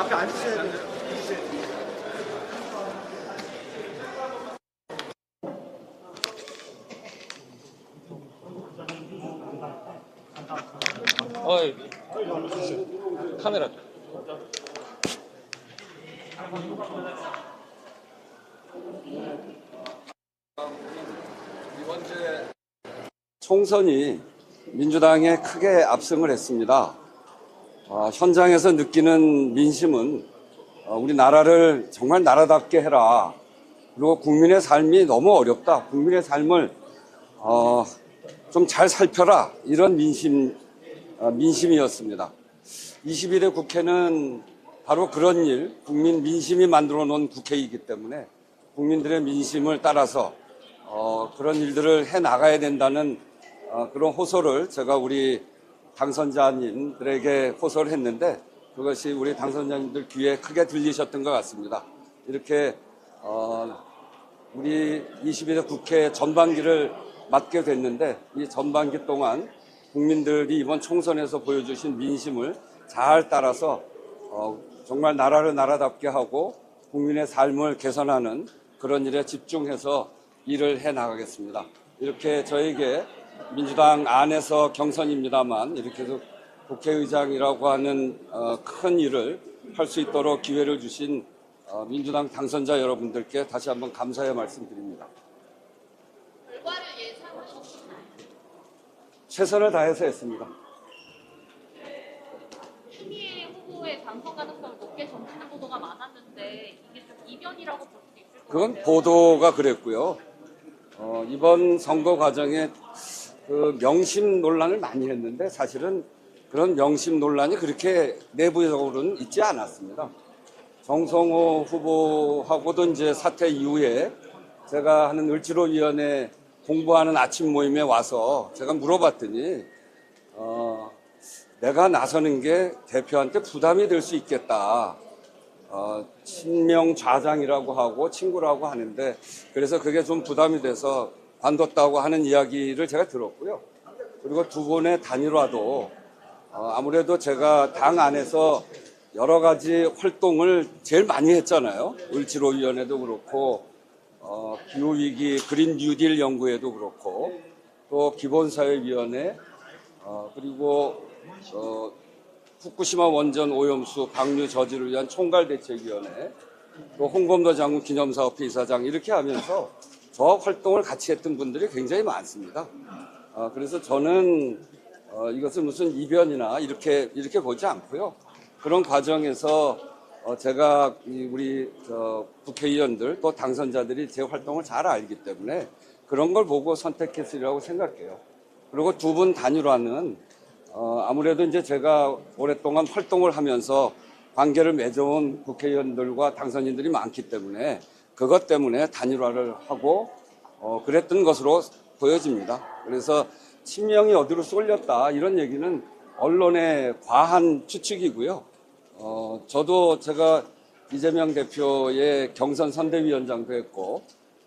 앞에 앉으셔야 돼요. 어이, 카메라. 이번제 총선이 민주당에 크게 압승을 했습니다. 현장에서 느끼는 민심은 우리나라를 정말 나라답게 해라. 그리고 국민의 삶이 너무 어렵다. 국민의 삶을 좀 잘 살펴라. 이런 민심이었습니다. 21대 국회는 바로 그런 일, 국민 민심이 만들어 놓은 국회이기 때문에 국민들의 민심을 따라서 그런 일들을 해 나가야 된다는 그런 호소를 제가 우리 당선자님들에게 호소를 했는데 그것이 우리 당선자님들 귀에 크게 들리셨던 것 같습니다. 이렇게 우리 22대 국회 전반기를 맡게 됐는데 이 전반기 동안 국민들이 이번 총선에서 보여주신 민심을 잘 따라서 정말 나라를 나라답게 하고 국민의 삶을 개선하는 그런 일에 집중해서 일을 해 나가겠습니다. 이렇게 저에게 민주당 안에서 경선입니다만 이렇게 해서 국회의장이라고 하는 큰 일을 할 수 있도록 기회를 주신 민주당 당선자 여러분들께 다시 한번 감사의 말씀드립니다. 결과를 예상하셨나요? 최선을 다해서 했습니다. 추미애 후보의 당선 가능성을 높게 점치는 보도가 많았는데 이게 좀 이변이라고 볼 수 있을 것 그건 같아요. 보도가 그랬고요. 이번 선거 과정에 그 명심 논란을 많이 했는데 사실은 그런 명심 논란이 그렇게 내부적으로는 있지 않았습니다. 정성호 후보하고도 이제 사퇴 이후에 제가 하는 을지로위원회 공부하는 아침 모임에 와서 제가 물어봤더니 내가 나서는 게 대표한테 부담이 될 수 있겠다. 친명 좌장이라고 하고 친구라고 하는데 그래서 그게 좀 부담이 돼서 관뒀다고 하는 이야기를 제가 들었고요. 그리고 두 분의 단일화도 아무래도 제가 당 안에서 여러 가지 활동을 제일 많이 했잖아요. 을지로위원회도 그렇고 기후위기 그린 뉴딜 연구회도 그렇고 또 기본사회위원회 그리고 후쿠시마 원전 오염수 방류 저지를 위한 총괄대책위원회 또 홍범도 장군 기념사업회 이사장 이렇게 하면서 저 활동을 같이 했던 분들이 굉장히 많습니다. 그래서 저는 이것은 무슨 이변이나 이렇게 보지 않고요. 그런 과정에서 제가 우리 국회의원들 또 당선자들이 제 활동을 잘 알기 때문에 그런 걸 보고 선택했으리라고 생각해요. 그리고 두 분 단일화는 아무래도 이제 제가 오랫동안 활동을 하면서 관계를 맺어온 국회의원들과 당선인들이 많기 때문에 그것 때문에 단일화를 하고 그랬던 것으로 보여집니다. 그래서 친명이 어디로 쏠렸다 이런 얘기는 언론의 과한 추측이고요. 저도 제가 이재명 대표의 경선 선대위원장도 했고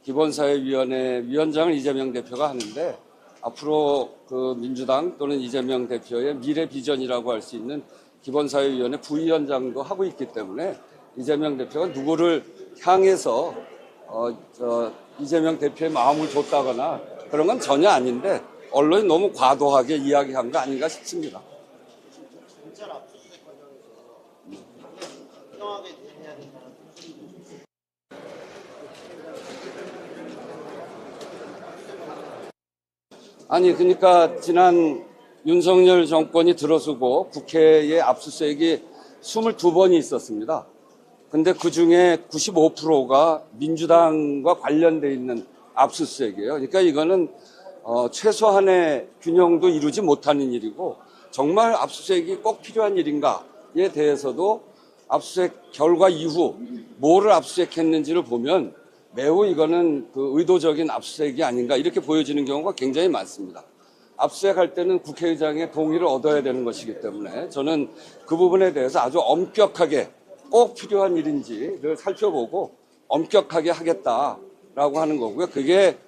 기본사회위원회 위원장을 이재명 대표가 하는데 앞으로 그 민주당 또는 이재명 대표의 미래 비전이라고 할 수 있는 기본사회위원회 부위원장도 하고 있기 때문에 이재명 대표가 누구를 향해서 이재명 대표의 마음을 줬다거나 그런 건 전혀 아닌데 언론이 너무 과도하게 이야기한 거 아닌가 싶습니다. 검찰 압수수색 과정에서 투명하게 대해야 된다는 아니 그러니까 지난 윤석열 정권이 들어서고 국회에 압수수색이 22번이 있었습니다. 근데 그중에 95%가 민주당과 관련돼 있는 압수수색이에요. 그러니까 이거는 최소한의 균형도 이루지 못하는 일이고 정말 압수수색이 꼭 필요한 일인가에 대해서도 압수수색 결과 이후 뭐를 압수수색했는지를 보면 매우 이거는 그 의도적인 압수수색이 아닌가 이렇게 보여지는 경우가 굉장히 많습니다. 압수수색할 때는 국회의장의 동의를 얻어야 되는 것이기 때문에 저는 그 부분에 대해서 아주 엄격하게 꼭 필요한 일인지를 살펴보고 엄격하게 하겠다라고 하는 거고요. 그게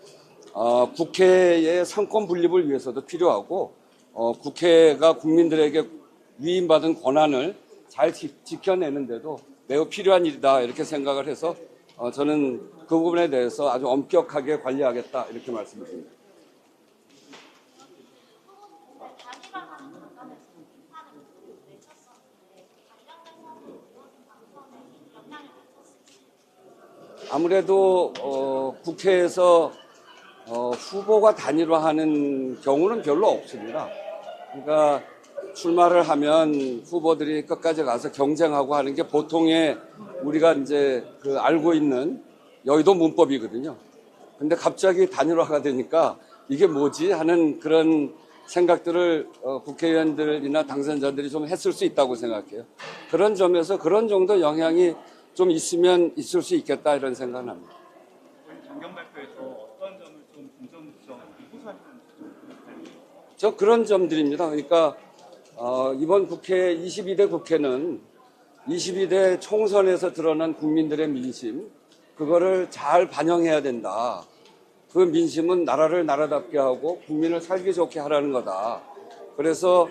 국회의 상권 분립을 위해서도 필요하고 국회가 국민들에게 위임받은 권한을 잘 지켜내는데도 매우 필요한 일이다 이렇게 생각을 해서 저는 그 부분에 대해서 아주 엄격하게 관리하겠다 이렇게 말씀드립니다. 단일화하는 관련해서 비판을 내셨었는데 관련해서 당선에 영향을 미쳤을지. 아무래도 국회에서 후보가 단일화하는 경우는 별로 없습니다. 그러니까 출마를 하면 후보들이 끝까지 가서 경쟁하고 하는 게 보통의 우리가 이제 그 알고 있는 여의도 문법이거든요. 근데 갑자기 단일화가 되니까 이게 뭐지 하는 그런 생각들을 국회의원들이나 당선자들이 좀 했을 수 있다고 생각해요. 그런 점에서 그런 정도 영향이 좀 있으면 있을 수 있겠다 이런 생각은 합니다. 정경 발표에서 어떤 점을 좀 중점 지점 호소하시는지 저 그런 점들입니다. 그러니까 이번 국회 22대 국회는 22대 총선에서 드러난 국민들의 민심 그거를 잘 반영해야 된다. 그 민심은 나라를 나라답게 하고 국민을 살기 좋게 하라는 거다. 그래서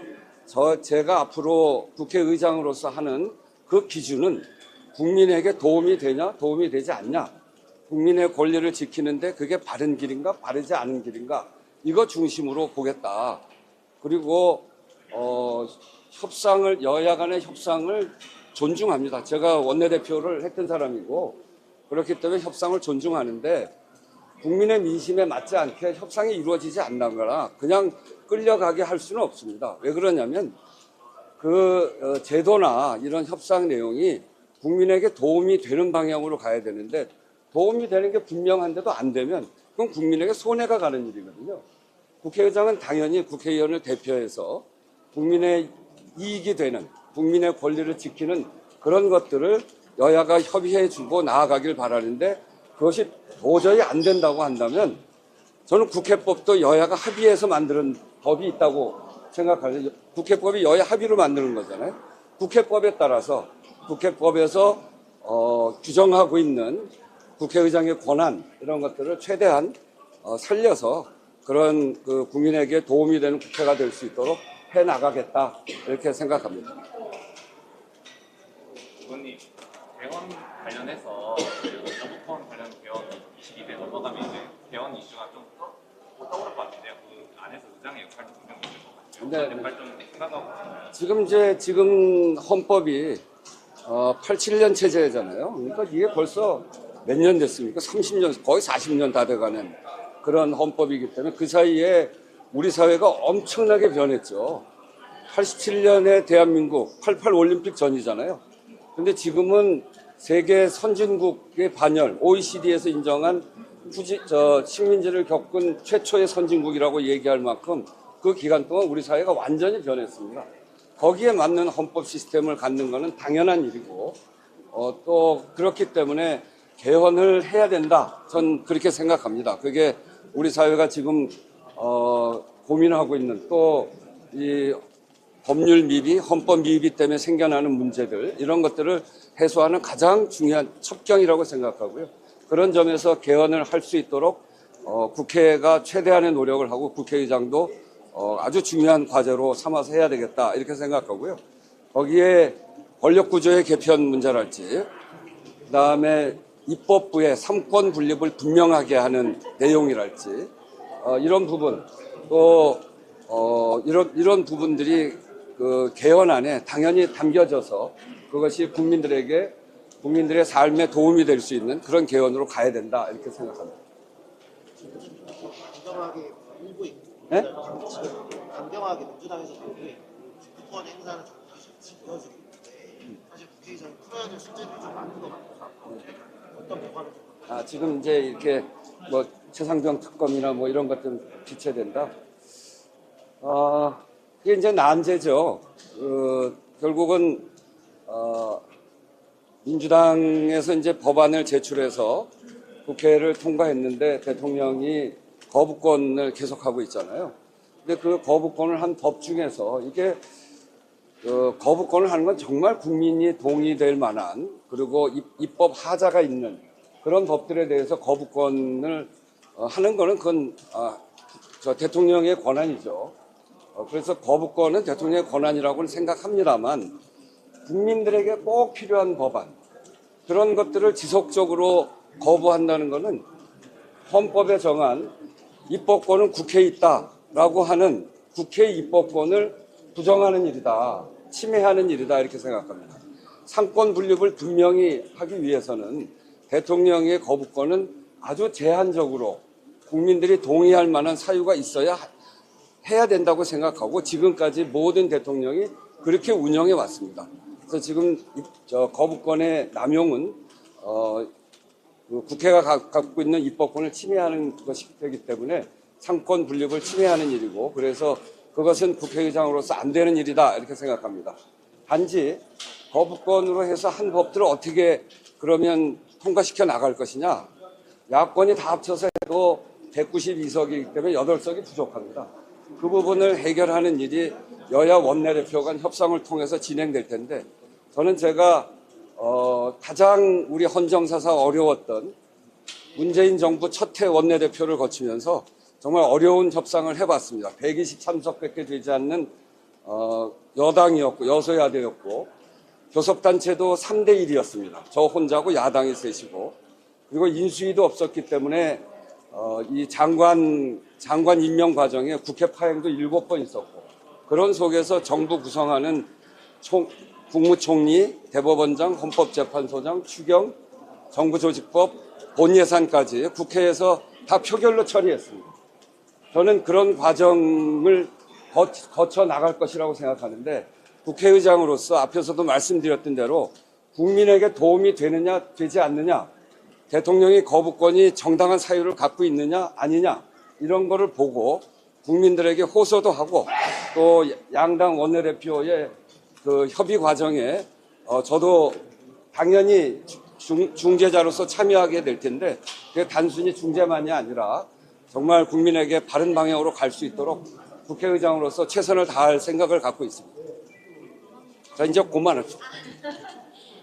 제가 앞으로 국회의장으로서 하는 그 기준은 국민에게 도움이 되냐 도움이 되지 않냐, 국민의 권리를 지키는데 그게 바른 길인가 바르지 않은 길인가, 이거 중심으로 보겠다. 그리고 협상을, 여야 간의 협상을 존중합니다. 제가 원내대표를 했던 사람이고 그렇기 때문에 협상을 존중하는데 국민의 민심에 맞지 않게 협상이 이루어지지 않는거나 그냥 끌려가게 할 수는 없습니다. 왜 그러냐면 그 제도나 이런 협상 내용이 국민에게 도움이 되는 방향으로 가야 되는데 도움이 되는 게 분명한데도 안 되면 그건 국민에게 손해가 가는 일이거든요. 국회의장은 당연히 국회의원을 대표해서 국민의 이익이 되는, 국민의 권리를 지키는 그런 것들을 여야가 협의해주고 나아가길 바라는데 그것이 도저히 안 된다고 한다면 저는 국회법도 여야가 합의해서 만드는 법이 있다고 생각하죠. 국회법이 여야 합의로 만드는 거잖아요. 국회법에 따라서 국회법에서 규정하고 있는 국회의장의 권한 이런 것들을 최대한 살려서 그런 그 국민에게 도움이 되는 국회가 될 수 있도록 해 나가겠다 이렇게 생각합니다. 의원님, 개헌 관련해서 거부권 관련 개헌 22대 넘어가면 이제 개헌 이슈가 좀 떠오를 것 같은데요. 그 안에서 의장의 역할도 분명히 있을 것 같아요. 네. 역할 좀 생각하고 지금 헌법이 87년 체제잖아요. 그러니까 이게 벌써 몇 년 됐습니까? 30년, 거의 40년 다 돼가는 그런 헌법이기 때문에 그 사이에 우리 사회가 엄청나게 변했죠. 87년에 대한민국 88 올림픽 전이잖아요. 근데 지금은 세계 선진국의 반열, OECD에서 인정한 식민지를 겪은 최초의 선진국이라고 얘기할 만큼 그 기간 동안 우리 사회가 완전히 변했습니다. 거기에 맞는 헌법 시스템을 갖는 것은 당연한 일이고 또 그렇기 때문에 개헌을 해야 된다. 전 그렇게 생각합니다. 그게 우리 사회가 지금 고민하고 있는 또 이 법률 미비, 헌법 미비 때문에 생겨나는 문제들 이런 것들을 해소하는 가장 중요한 첩경이라고 생각하고요. 그런 점에서 개헌을 할 수 있도록 국회가 최대한의 노력을 하고 국회의장도 아주 중요한 과제로 삼아서 해야 되겠다 이렇게 생각하고요. 거기에 권력구조의 개편 문제랄지 그다음에 입법부의 삼권 분립을 분명하게 하는 내용이랄지 이런 부분 또 이런 부분들이 그 개헌안에 당연히 담겨져서 그것이 국민들의 삶에 도움이 될 수 있는 그런 개헌으로 가야 된다 이렇게 생각합니다. 강경하게 밀고 있고 네? 지금 강경하게 민주당에서 밀고 있고 주권 행사는 계속 이어지고 있는데 사실 국회의장이 풀어야 될 숙제들이 좀 많은 것 같아요. 어떤 보관을 좀 지금 이제 이렇게 뭐 최상병 특검이나 뭐 이런 것들 비춰된다. 그게 이제 난제죠. 결국은 민주당에서 이제 법안을 제출해서 국회를 통과했는데 대통령이 거부권을 계속하고 있잖아요. 근데 그 거부권을 한 법 중에서 이게 거부권을 하는 건 정말 국민이 동의될 만한 그리고 입법 하자가 있는 그런 법들에 대해서 거부권을 하는 거는 그건 대통령의 권한이죠. 그래서 거부권은 대통령의 권한이라고는 생각합니다만 국민들에게 꼭 필요한 법안, 그런 것들을 지속적으로 거부한다는 것은 헌법에 정한 입법권은 국회에 있다라고 하는 국회의 입법권을 부정하는 일이다, 침해하는 일이다, 이렇게 생각합니다. 상권 분립을 분명히 하기 위해서는 대통령의 거부권은 아주 제한적으로 국민들이 동의할 만한 사유가 있어야 해야 된다고 생각하고 지금까지 모든 대통령이 그렇게 운영해 왔습니다. 그래서 지금 거부권의 남용은 국회가 갖고 있는 입법권을 침해하는 것이 되기 때문에 상권 분립을 침해하는 일이고, 그래서 그것은 국회의장으로서 안 되는 일이다, 이렇게 생각합니다. 단지 거부권으로 해서 한 법들을 어떻게 그러면 통과시켜 나갈 것이냐. 야권이 다 합쳐서 해도 192석이기 때문에 8석이 부족합니다. 그 부분을 해결하는 일이 여야 원내대표 간 협상을 통해서 진행될 텐데, 저는 제가 가장 우리 헌정사상 어려웠던 문재인 정부 첫 해 원내대표를 거치면서 정말 어려운 협상을 해봤습니다. 123석밖에 되지 않는 여당이었고 여소야대였고, 교섭단체도 3대1이었습니다. 저 혼자고 야당이 셋이고, 그리고 인수위도 없었기 때문에 이 장관 임명 과정에 국회 파행도 7번 있었고, 그런 속에서 정부 구성하는 국무총리, 대법원장, 헌법재판소장, 추경, 정부조직법, 본예산까지 국회에서 다 표결로 처리했습니다. 저는 그런 과정을 거쳐 나갈 것이라고 생각하는데, 국회의장으로서 앞에서도 말씀드렸던 대로 국민에게 도움이 되느냐 되지 않느냐, 대통령의 거부권이 정당한 사유를 갖고 있느냐 아니냐, 이런 거를 보고 국민들에게 호소도 하고, 또 양당 원내대표의 그 협의 과정에 저도 당연히 중재자로서 참여하게 될 텐데, 그게 단순히 중재만이 아니라 정말 국민에게 바른 방향으로 갈 수 있도록 국회의장으로서 최선을 다할 생각을 갖고 있습니다. 자, 이제 그만합시다.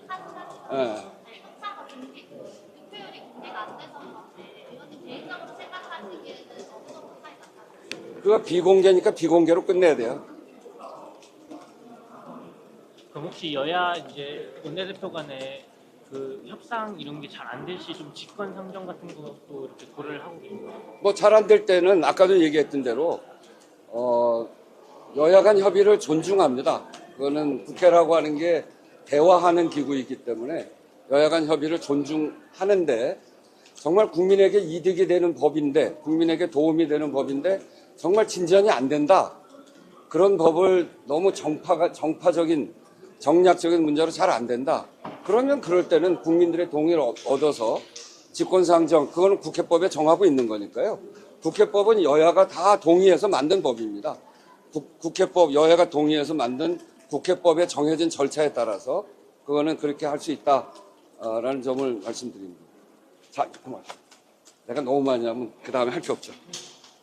협상과 득표율이 공개가 안 돼서 그런데 의원님 개인적으로 생각하시기에는 어느 정도 차이가 나요? 그거 비공개니까 비공개로 끝내야 돼요. 그럼 혹시 여야 이제 원내대표 간에 그 협상 이런 게 잘 안 될 시 좀 직권 상정 같은 것도 이렇게 고려를 하고 계신가요? 뭐 잘 안 될 때는 아까도 얘기했던 대로 여야 간 협의를 존중합니다. 그거는 국회라고 하는 게 대화하는 기구이기 때문에 여야 간 협의를 존중하는데, 정말 국민에게 이득이 되는 법인데, 국민에게 도움이 되는 법인데 정말 진전이 안 된다, 그런 법을 너무 정파적인 정략적인 문제로 잘 안 된다, 그러면 그럴 때는 국민들의 동의를 얻어서 직권상정, 그거는 국회법에 정하고 있는 거니까요. 국회법은 여야가 다 동의해서 만든 법입니다. 국회법, 여야가 동의해서 만든 국회법에 정해진 절차에 따라서 그거는 그렇게 할 수 있다라는 점을 말씀드립니다. 자, 그만. 내가 너무 많이 하면 그 다음에 할 게 없죠.